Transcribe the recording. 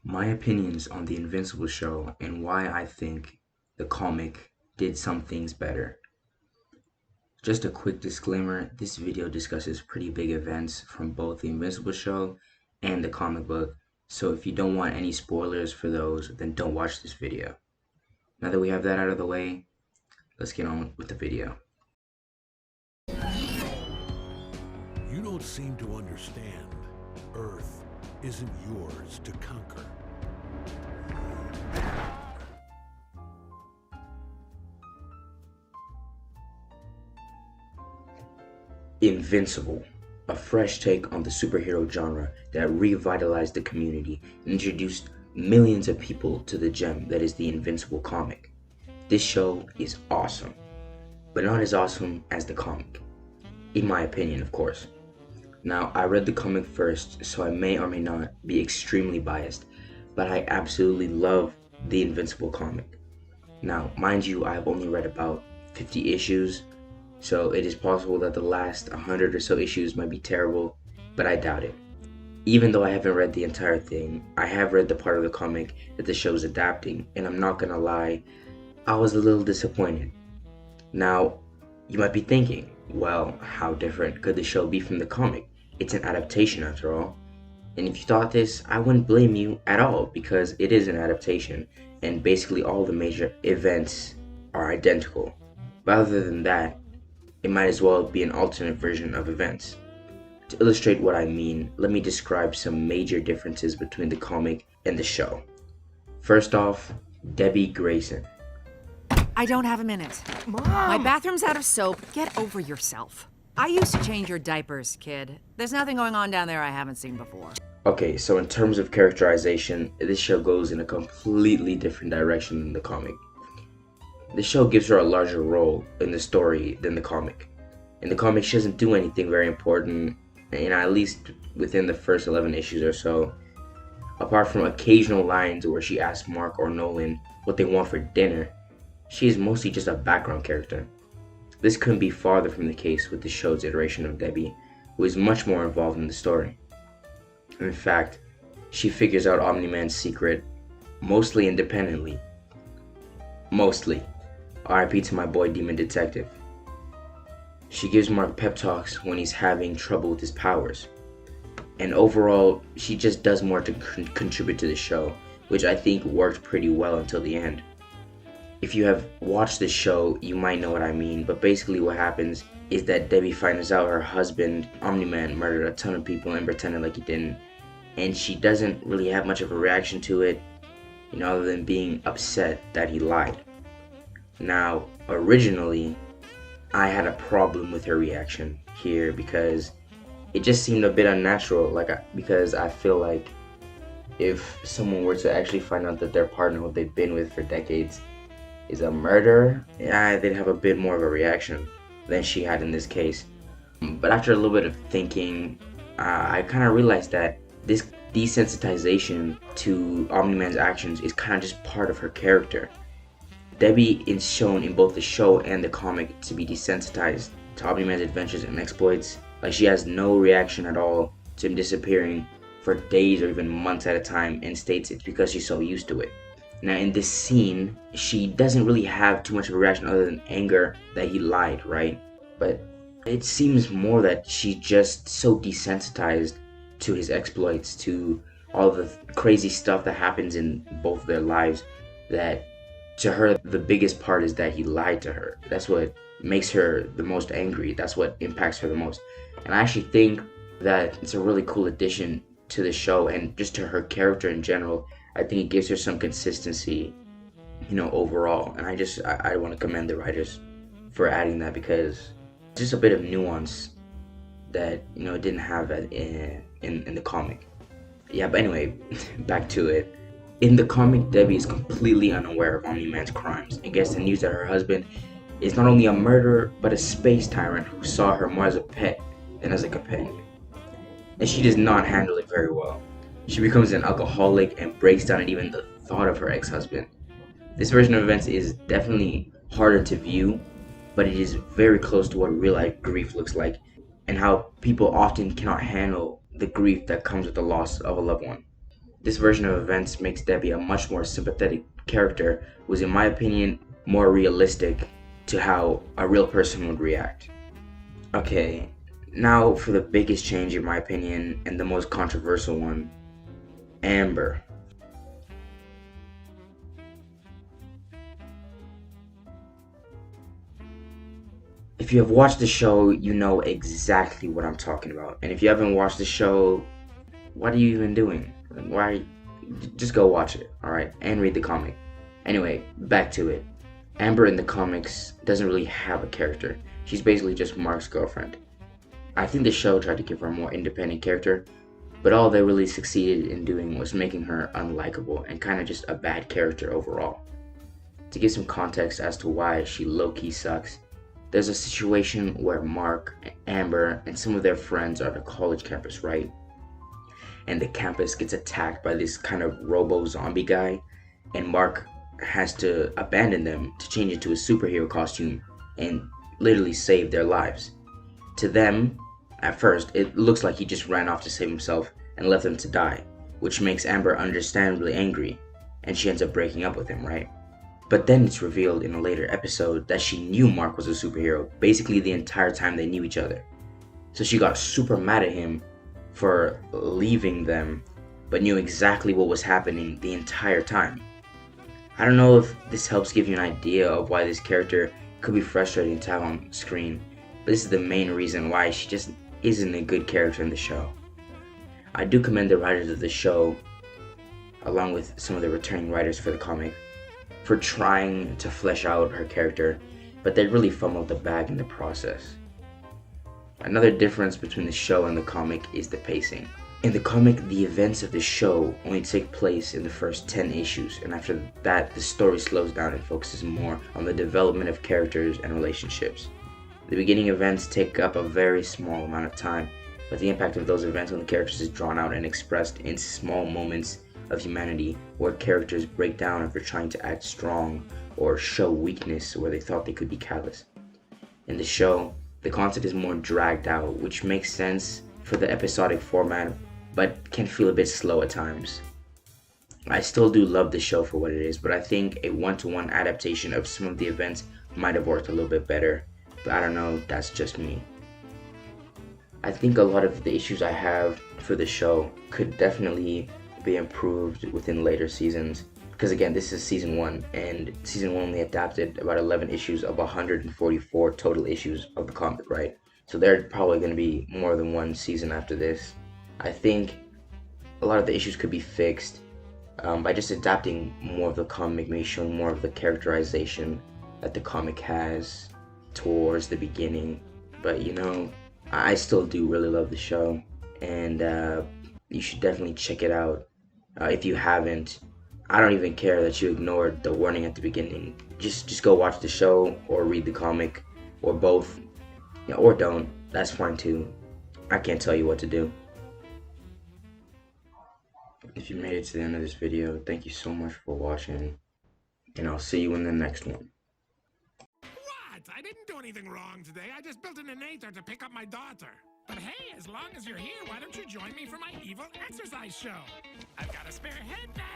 My opinions on the Invincible show and why I think the comic did some things better. Just a quick disclaimer, this video discusses pretty big events from both the Invincible show and the comic book, so if you don't want any spoilers for those, then don't watch this video. Now that we have that out of the way, let's get on with the video. You don't seem to understand. Earth isn't yours to conquer. Invincible, a fresh take on the superhero genre that revitalized the community and introduced millions of people to the gem that is the Invincible comic. This show is awesome, but not as awesome as the comic, in my opinion, of course. Now, I read the comic first, so I may or may not be extremely biased, but I absolutely love the Invincible comic. Now, mind you, I've only read about 50 issues, so it is possible that the last 100 or so issues might be terrible, but I doubt it. Even though I haven't read the entire thing, I have read the part of the comic that the show is adapting, and I'm not gonna lie, I was a little disappointed. Now, you might be thinking, well, how different could the show be from the comic? It's an adaptation after all. And if you thought this, I wouldn't blame you at all because it is an adaptation and basically all the major events are identical. But other than that, it might as well be an alternate version of events. To illustrate what I mean, let me describe some major differences between the comic and the show. First off, Debbie Grayson. I don't have a minute. Mom! My bathroom's out of soap. Get over yourself. I used to change your diapers, kid. There's nothing going on down there I haven't seen before. Okay, so in terms of characterization, this show goes in a completely different direction than the comic. The show gives her a larger role in the story than the comic. In the comic, she doesn't do anything very important, at least within the first 11 issues or so. Apart from occasional lines where she asks Mark or Nolan what they want for dinner, she is mostly just a background character. This couldn't be farther from the case with the show's iteration of Debbie, who is much more involved in the story. In fact, she figures out Omni-Man's secret mostly independently. Mostly. RIP to my boy Demon Detective. She gives Mark pep talks when he's having trouble with his powers. And overall, she just does more to contribute to the show, which I think worked pretty well until the end. If you have watched this show, you might know what I mean, but basically what happens is that Debbie finds out her husband, Omni-Man, murdered a ton of people and pretended like he didn't, and she doesn't really have much of a reaction to it, other than being upset that he lied. Now, originally, I had a problem with her reaction here because it just seemed a bit unnatural, because I feel like if someone were to actually find out that their partner who they've been with for decades is a murderer, they'd have a bit more of a reaction than she had in this case. But after a little bit of thinking, I kind of realized that this desensitization to Omni-Man's actions is kind of just part of her character. Debbie is shown in both the show and the comic to be desensitized to Omni-Man's adventures and exploits. Like, she has no reaction at all to him disappearing for days or even months at a time and states it's because she's so used to it. Now, in this scene, she doesn't really have too much of a reaction other than anger that he lied, right? But it seems more that she's just so desensitized to his exploits, to all the crazy stuff that happens in both their lives, that to her, the biggest part is that he lied to her. That's what makes her the most angry. That's what impacts her the most. And I actually think that it's a really cool addition to the show and just to her character in general. I think it gives her some consistency, overall. And I want to commend the writers for adding that because it's just a bit of nuance that, it didn't have in the comic. Yeah, but anyway, back to it. In the comic, Debbie is completely unaware of Omni-Man's crimes and gets the news that her husband is not only a murderer, but a space tyrant who saw her more as a pet than as a companion. And she does not handle it very well. She becomes an alcoholic and breaks down at even the thought of her ex-husband. This version of events is definitely harder to view, but it is very close to what real-life grief looks like and how people often cannot handle the grief that comes with the loss of a loved one. This version of events makes Debbie a much more sympathetic character, who is, in my opinion, more realistic to how a real person would react. Okay, now for the biggest change in my opinion, and the most controversial one, Amber. If you have watched the show, you know exactly what I'm talking about. And if you haven't watched the show, what are you even doing? Why? Just go watch it, alright? And read the comic. Anyway, back to it. Amber in the comics doesn't really have a character. She's basically just Mark's girlfriend. I think the show tried to give her a more independent character, but all they really succeeded in doing was making her unlikable and kind of just a bad character overall. To give some context as to why she low-key sucks, there's a situation where Mark, Amber, and some of their friends are at a college campus, right? And the campus gets attacked by this kind of robo-zombie guy, and Mark has to abandon them to change into a superhero costume and literally save their lives. To them, at first, it looks like he just ran off to save himself and left them to die, which makes Amber understandably angry, and she ends up breaking up with him, right? But then it's revealed in a later episode that she knew Mark was a superhero basically the entire time they knew each other. So she got super mad at him for leaving them, but knew exactly what was happening the entire time. I don't know if this helps give you an idea of why this character could be frustrating to have on screen, but this is the main reason why she just isn't a good character in the show. I do commend the writers of the show, along with some of the returning writers for the comic, for trying to flesh out her character, but they really fumbled the bag in the process. Another difference between the show and the comic is the pacing. In the comic, the events of the show only take place in the first 10 issues, and after that, the story slows down and focuses more on the development of characters and relationships. The beginning events take up a very small amount of time, but the impact of those events on the characters is drawn out and expressed in small moments of humanity where characters break down after trying to act strong or show weakness where they thought they could be callous. In the show, the content is more dragged out, which makes sense for the episodic format, but can feel a bit slow at times. I still do love the show for what it is, but I think a one-to-one adaptation of some of the events might have worked a little bit better, but I don't know, that's just me. I think a lot of the issues I have for the show could definitely be improved within later seasons, because again, this is season 1, and season 1 only adapted about 11 issues of 144 total issues of the comic, right? So there's probably going to be more than one season after this. I think a lot of the issues could be fixed by just adapting more of the comic, maybe showing more of the characterization that the comic has towards the beginning. But you know, I still do really love the show, and you should definitely check it out. If you haven't, I don't even care that you ignored the warning at the beginning. Just go watch the show or read the comic, or both, or don't. That's fine too. I can't tell you what to do. If you made it to the end of this video, thank you so much for watching, and I'll see you in the next one. What? I didn't do anything wrong today. I just built an innator to pick up my daughter. But hey, as long as you're here, why don't you join me for my evil exercise show? I've got a spare headband!